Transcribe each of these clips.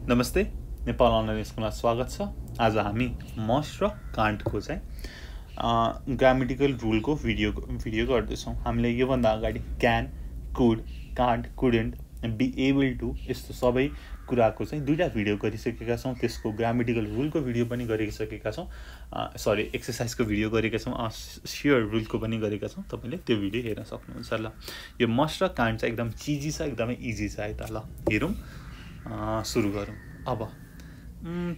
नमस्ते, नेपाल अनलाइन स्कुलमा स्वागत छ। आज हामी मस्ट र कान्टको ग्रामेटिकल रुलको भिडियो गर्दैछौँ। हामीले योभन्दा अगाडि can, could, can't, couldn't, be able to यस्तो सबै कुराको दुईवटा भिडियो गरिसकेका छौँ। त्यसको ग्रामेटिकल रुलको भिडियो पनि गरिसकेका छौँ। एक्सर्साइजको भिडियो गरेका छौँ। स्योर रुलको पनि गरेका छौँ। तपाईँले त्यो भिडियो हेर्न सक्नुहुन्छ। ल, यो मस्ट र कान्ट चाहिँ एकदम चिजी छ, एकदमै इजी छ है त। ल हेरौँ, सुरु गरौँ। अब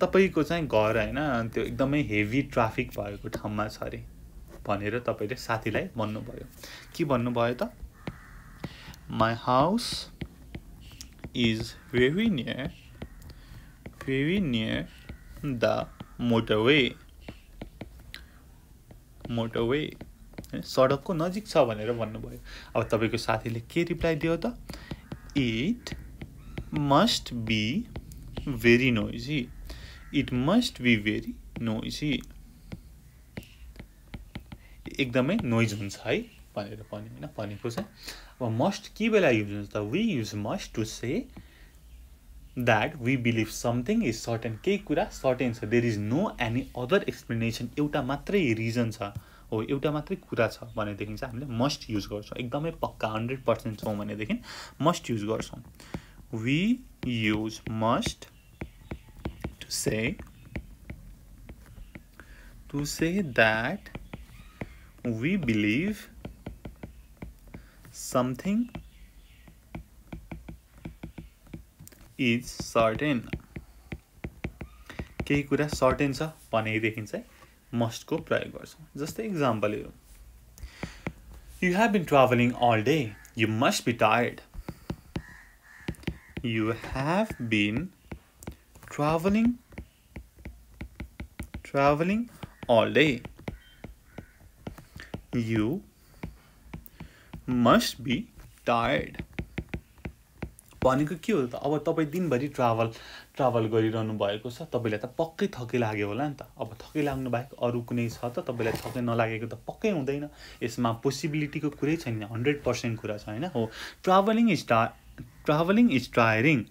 तपाईँको घर होइन त्यो एकदमै हेभी ट्राफिक भएको ठाउँमा छ अरे भनेर तपाईँले साथीलाई भन्नुभयो। के भन्नुभयो त? My house is very near the motorway सडकको नजिक छ भनेर भन्नुभयो। अब तपाईँको साथीले के रिप्लाई दियो त? It must be very noisy. It must be very noisy. एकदमै नोइज हुन्छ है भनेर भन्यो होइन। भनेको अब मस्ट के बेला युज हुन्छ त? We use must to say that we believe something is certain. केही कुरा सर्टेन छ। There is no any other explanation. एउटा मात्रै रिजन छ, हो एउटा मात्रै कुरा छ भनेदेखि चाहिँ हामीले मस्ट युज गर्छौँ। एकदमै पक्का 100% छौँ भनेदेखि मस्ट युज गर्छौँ। We use must to say that we believe something is certain. केही कुरा सर्टेन छ भनेदेखि चाहिँ मस्टको प्रयोग गर्छौँ। जस्तै इक्जाम्पल हेरौँ। You have been traveling all day. You must be tired. You have been traveling all day. You must be tired. भनेको के हो त? अब तपाईँ दिनभरि ट्राभल गरिरहनु भएको छ। तपाईँलाई त पक्कै थकै लाग्यो होला नि त। अब थकै लाग्नु बाहेक अरू कुनै छ त? तपाईँलाई थकै नलागेको त पक्कै हुँदैन। यसमा पोसिबिलिटीको कुरै छैन, 100% कुरा छ होइन। हो, traveling is tiring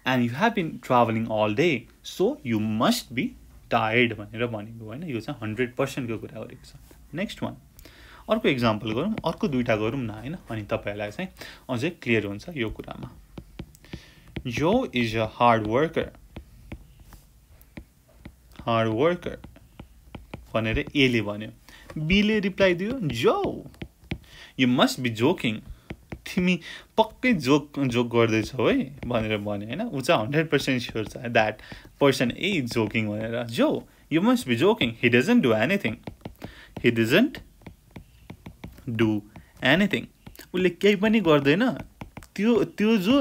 and you have been traveling all day, so you must be tired भनेर भनेको होइन। यो चाहिँ 100% को कुरा गरेको छ। नेक्स्ट वान, अर्को इक्जाम्पल गरौँ, अर्को दुईवटा गरौँ न होइन। अनि तपाईँहरूलाई चाहिँ अझै क्लियर हुन्छ यो कुरामा। जो इज अ हार्ड वर्कर भनेर एले भन्यो। बीले रिप्लाई दियो जो यु मस्ट बी जोकिङ। तिमी पक्कै जोक गर्दैछौ है भनेर भन्यो होइन। ऊ चाहिँ 100% स्योर छ द्याट पर्सन इज जोकिङ भनेर। जो you must be joking. He doesn't do anything. उसले केही पनि गर्दैन। त्यो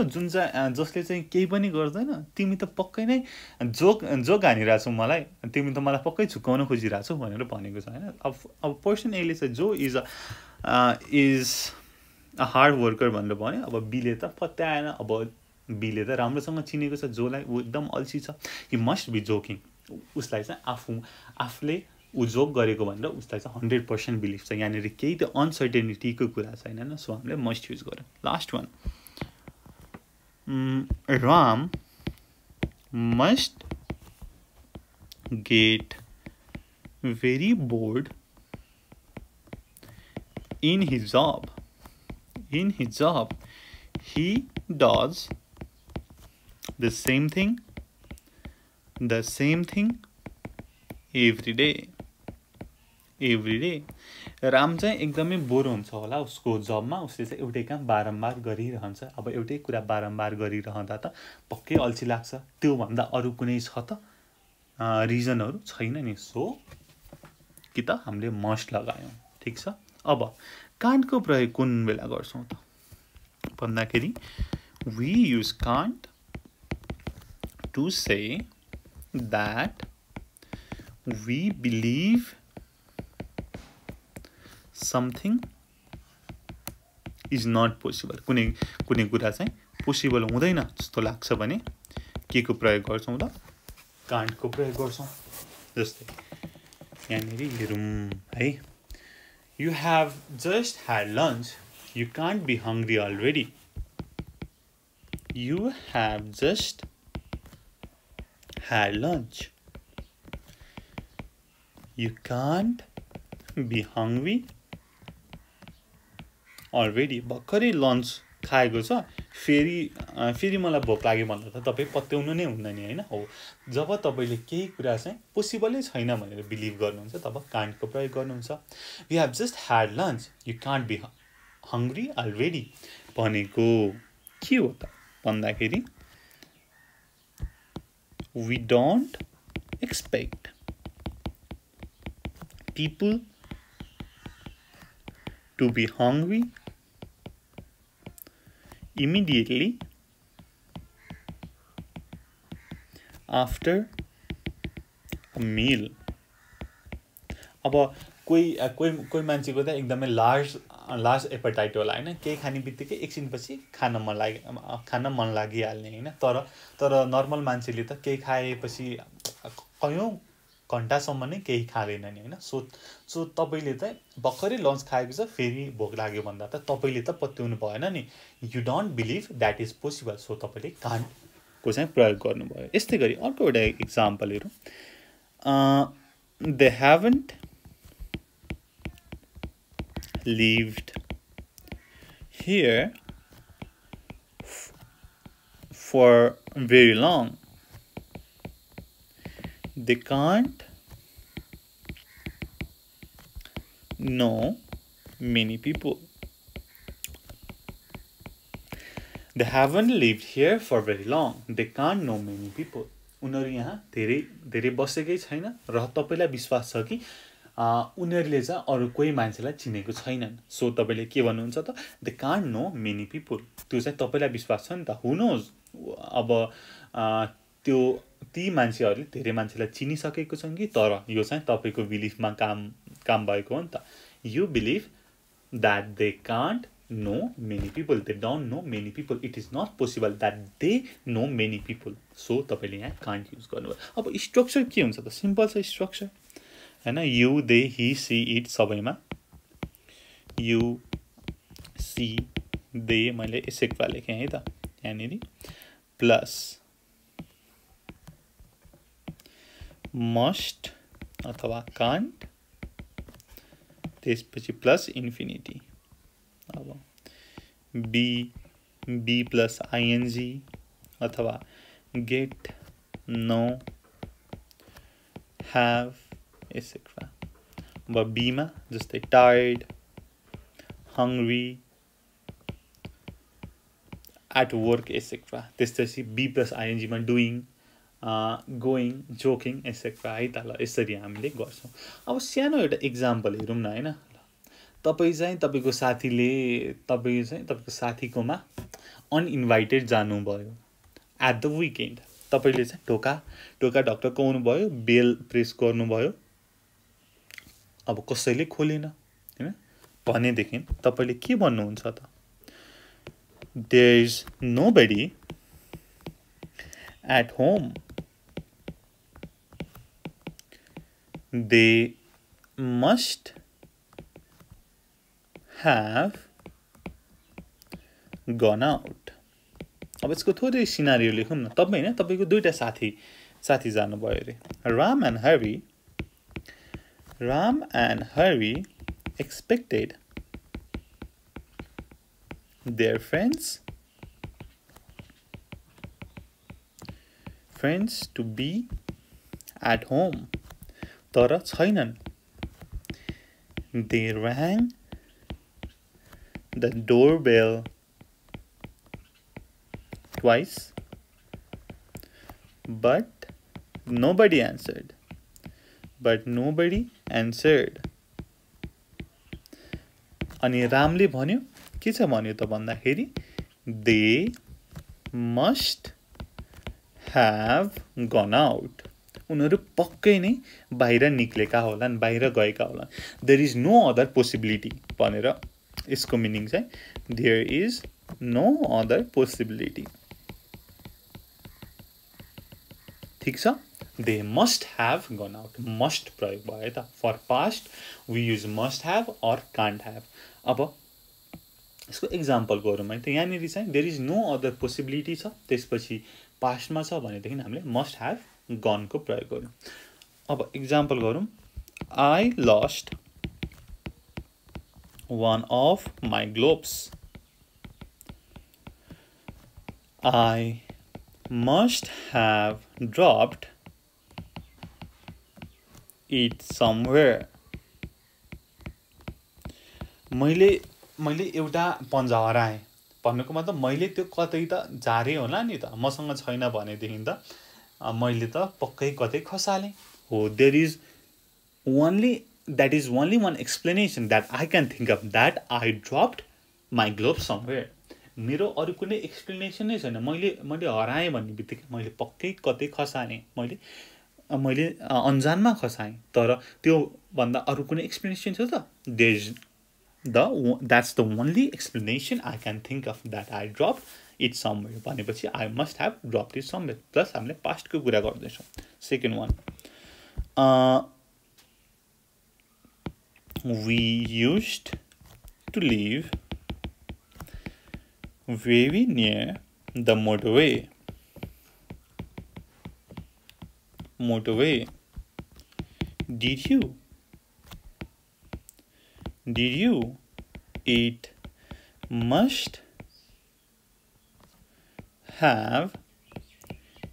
जुन चाहिँ जसले चाहिँ केही पनि गर्दैन, तिमी त पक्कै नै जोक हानिरहेछौ मलाई। तिमी त मलाई पक्कै झुकाउन खोजिरहेछौ भनेर भनेको छ होइन। अब पर्सन एले चाहिँ जो इज अ हार्ड वर्कर भनेर भन्यो। अब बीले त पत्ता आएन। अब बीले त राम्रोसँग चिनेको छ जोलाई, ऊ एकदम अल्छी छ। You must be joking. उसलाई चाहिँ आफूले ऊ जोक गरेको भनेर उसलाई चाहिँ 100% बिलिभ छ। यहाँनिर केही त अनसर्टेनिटीको कुरा छैन होइन। सो हामीले मस्ट युज गऱ्यौँ। Last one, Ram must get very bored in his job. He does the same thing every day. Ram चाहिँ एकदमै बोर हुन्छ होला उसको जबमा। उसले चाहिँ एउटै काम बारम्बार गरिरहन्छ। अब एउटै कुरा बारम्बार गरिरहँदा त पक्कै अल्छी लाग्छ। त्योभन्दा अरू कुनै छ त? रिजनहरू छैन नि। सो कि त हामीले मस्ट लगायौँ। ठिक छ। अब कान्टको प्रयोग कुन बेला गर्छौँ त भन्दाखेरि we use can't to say that we believe something is not possible. कुनै कुरा चाहिँ पोसिबल हुँदैन जस्तो लाग्छ भने के को प्रयोग गर्छौँ त? कान्टको प्रयोग गर्छौँ। जस्तै यहाँनिर हेरौँ है। You have just had lunch. You can't be hungry already. You have just had lunch. You can't be hungry already. भर्खरै लन्च खाएको छ फेरि मलाई भोक लाग्यो भन्दा त तपाईँ पत्याउनु नै हुँदैन नि होइन हो जब तपाईँले केही कुरा चाहिँ पोसिबलै छैन भनेर बिलिभ गर्नुहुन्छ तब कान्टको प्रयोग गर्नुहुन्छ we have just had lunch you can't be hungry already भनेको के हो त भन्दाखेरि we don't expect people to be hungry immediately after a meal. अब कोही मान्छेको त एकदमै लार्ज एपेटाइट होला होइन केही खाने बित्तिकै एकछिनपछि खान मन लागिहाल्ने होइन तर नर्मल मान्छेले त केही खाएपछि कयौँ घन्टासम्म नै केही खाँदैन नि होइन सो तपाईँले चाहिँ भर्खरै लन्च खाएको छ फेरि भोक लाग्यो भन्दा त तपाईँले त पत्याउनु भएन नि you don't believe that is possible so तपाईँले कान्टको चाहिँ प्रयोग गर्नुभयो यस्तै गरी अर्को एउटा इक्जाम्पल हेरौँ they haven't lived here for very long they can't know many people. They haven't lived here for very long. They can't know many people. उनीहरू यहाँ धेरै बसेकै छैन र तपाईलाई विश्वास छ कि उनीहरूले चाहिँ अरू कोही मान्छेलाई चिनेको छैनन् सो तपाईले के भन्नुहुन्छ त they can't know many people त्यो चाहिँ तपाईलाई विश्वास छ नि त हु नोज अब त्यो ती मान्छेहरूले धेरै मान्छेलाई चिनिसकेको छन् कि तर यो चाहिँ तपाईँको बिलिफमा काम भएको हो नि त you believe that they can't know many people they don't know many people it is not possible that they know many people so तपाईँले यहाँ कान्ट युज गर्नुभयो अब स्ट्रक्चर के हुन्छ त सिम्पल छ स्ट्रक्चर होइन you they he she it सबैमा यु सी दे मैले एसेक्वा लेखेँ है त यहाँनिर प्लस मस्ट अथवा कान्ट त्यसपछि प्लस इन्फिनिटी अब बी प्लस आइएनजी अथवा गेट नो ह्याभ एसेक्ट्रा अब बीमा जस्तै tired hungry at work etcetera त्यसपछि बी प्लस आइएनजीमा डुइङ गोइङ जोकिङ एसेक्ट्रा है त ल यसरी हामीले गर्छौँ अब सानो एउटा इक्जाम्पल हेरौँ न होइन तपाईँ चाहिँ तपाईँको साथीकोमा अनइन्भाइटेड जानुभयो एट द विकेन्ड तपाईँले चाहिँ ढोका ढकढकाउनु भयो बेल प्रेस गर्नुभयो अब कसैले खोलेन होइन भनेदेखि तपाईँले के भन्नुहुन्छ त there is nobody at home they must have gone out. अब यसको थोरै सिनारियो लेखौँ न तपाईँ होइन तपाईँको दुईटा साथी जानुभयो अरे Ram and Harry expected their friends to be at home तर छैनन् they rang the doorbell twice but nobody answered अनि रामले भन्यो के छ भन्यो त भन्दाखेरि they must have gone out उनीहरू पक्कै नै बाहिर निक्लेका होलान् बाहिर गएका होलान् there is no other possibility भनेर यसको मिनिङ चाहिँ there is no other possibility ठिक छ they must have gone out must प्रयोग भयो त for past we use must have or can't have अब यसको इक्जाम्पल गरौँ है त यहाँनिर चाहिँ there is no other possibility छ त्यसपछि पास्टमा छ भनेदेखि हामीले मस्ट ह्याभ गन को प्रयोग गरौँ। अब एक्जाम्पल गरौँ। I lost one of my gloves. I must have dropped it somewhere. मैले एउटा पन्जा हराएँ भन्नुको मतलब मैले त्यो कतै त झारे होला नि त, मसँग छैन भनेदेखि त मैले त पक्कै कतै खसालेँ हो। that is only one explanation that I can think of, that I dropped my glove somewhere. मेरो अरू कुनै एक्सप्लेनेसन नै छैन। मैले हराएँ भन्ने बित्तिकै मैले पक्कै कतै खसालेँ, मैले अन्जानमा खसाएँ। तर त्यो भन्दा अरू कुनै एक्सप्लेनेसन छ त? That's the only explanation I can think of, that I dropped it somewhere भनेपछि I must have dropped it somewhere. Plus हामीले पास्टको कुरा गर्दैछौँ। Second one, we used to live very near the motorway. Did you? It must have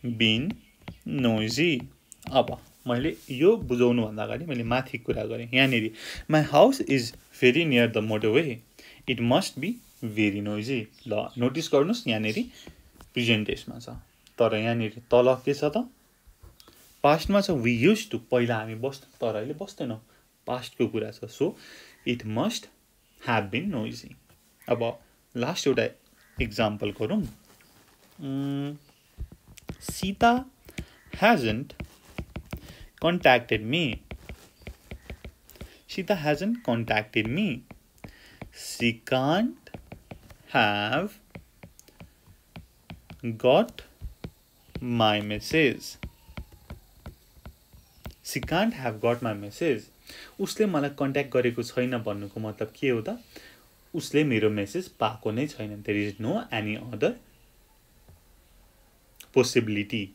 been noisy. अब मैले यो बुझाउनु भन्दा अगाडि मैले माथि कुरा गरेँ। यहाँनिर my house is very near the motorway. It must be very noisy. ल नोटिस गर्नुहोस्, यहाँनिर प्रेजेन्ट टेन्समा छ, तर यहाँनिर तल के छ त? पास्टमा छ we used to, पहिला हामी बस्थ्यौँ तर अहिले बस्दैनौँ, पास्टको कुरा छ। So it must have been noisy. अब लास्ट एउटा एक्जाम्पल गरौँ। Sita hasn't contacted me. Sita hasn't contacted me. She can't have got my message. She can't have got my message. उसले मलाई कन्ट्याक्ट गरेको छैन भन्नुको मतलब के हो त? उसले मेरो मेसेज पाएको नै छैन। There is no any other possibility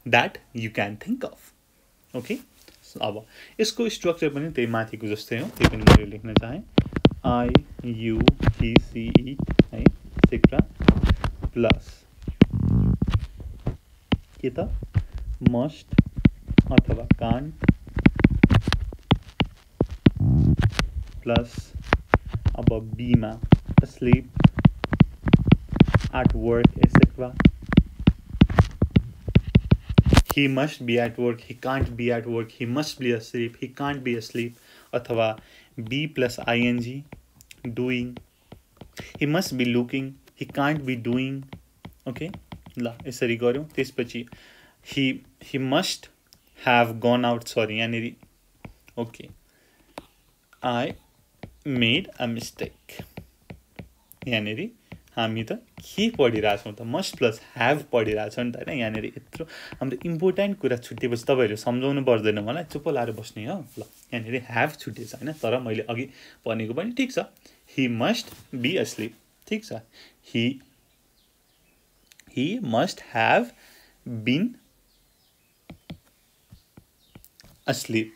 that you can think of. Okay? अब यसको स्ट्रक्चर पनि त्यही माथिको जस्तै हो, त्यही पनि मैले लेख्न चाहेँ। I, you, he, she, it है, एक्सेट्रा प्लस के त? must अथवा can't प्लस अब बीमा asleep, at work, etc. He must be at work, he can't be at work, he must be asleep, he can't be asleep, अथवा be plus ing, doing, he must be looking, he can't be doing. Okay, ल यसरी गऱ्यौँ। त्यसपछि he must have gone out, sorry यहाँनिर okay, I made a mistake. यहाँनिर हामी त के पढिरहेछौँ त? मस्ट प्लस ह्याभ पढिरहेछौँ नि त होइन। यहाँनिर यत्रो हाम्रो इम्पोर्टेन्ट कुरा छुट्टिएपछि तपाईँहरू सम्झाउनु पर्दैन मलाई, चुप्प लाएर बस्ने हो। ल यहाँनिर ह्याभ छुटेछ होइन, तर मैले अघि भनेको पनि ठिक छ। ही मस्ट बी अस्लिप, ठिक छ। He must have been asleep,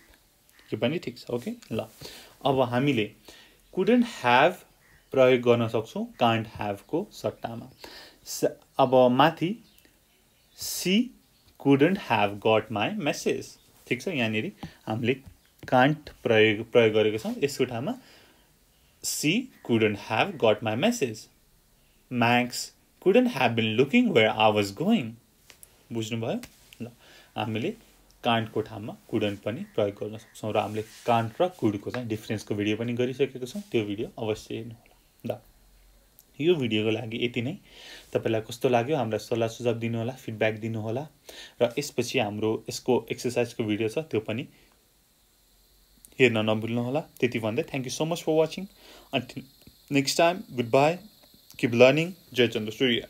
यो पनि ठिक छ। ओके, ल अब हामीले कुडन्ट ह्याभ प्रयोग गर्न सक्छौँ कान्ट ह्याभको सट्टामा। अब माथि she couldn't have got my message, ठिक छ। यहाँनिर हामीले कान्ट प्रयोग गरेको छौँ, यसको ठाउँमा she couldn't have got my message. Max couldn't have been looking where I was going. बुझ्नुभयो? ल हामीले कान्टको ठाउँमा कुडन्ट पनि प्रयोग गर्न सक्छौँ र हामीले कान्ट र कुडको चाहिँ डिफ्रेन्सको भिडियो पनि गरिसकेको छौँ, त्यो भिडियो अवश्य हेर्नु होला। ल यो भिडियोको लागि यति नै। तपाईँलाई कस्तो लाग्यो हामीलाई सल्लाह सुझाव दिनुहोला, फिडब्याक दिनुहोला र यसपछि हाम्रो यसको एक्सर्साइजको भिडियो छ त्यो पनि हेर्न नभुल्नुहोला। त्यति भन्दै thank you so much for watching. Until next time, good bye, keep learning. जय चन्द्र सूर्य।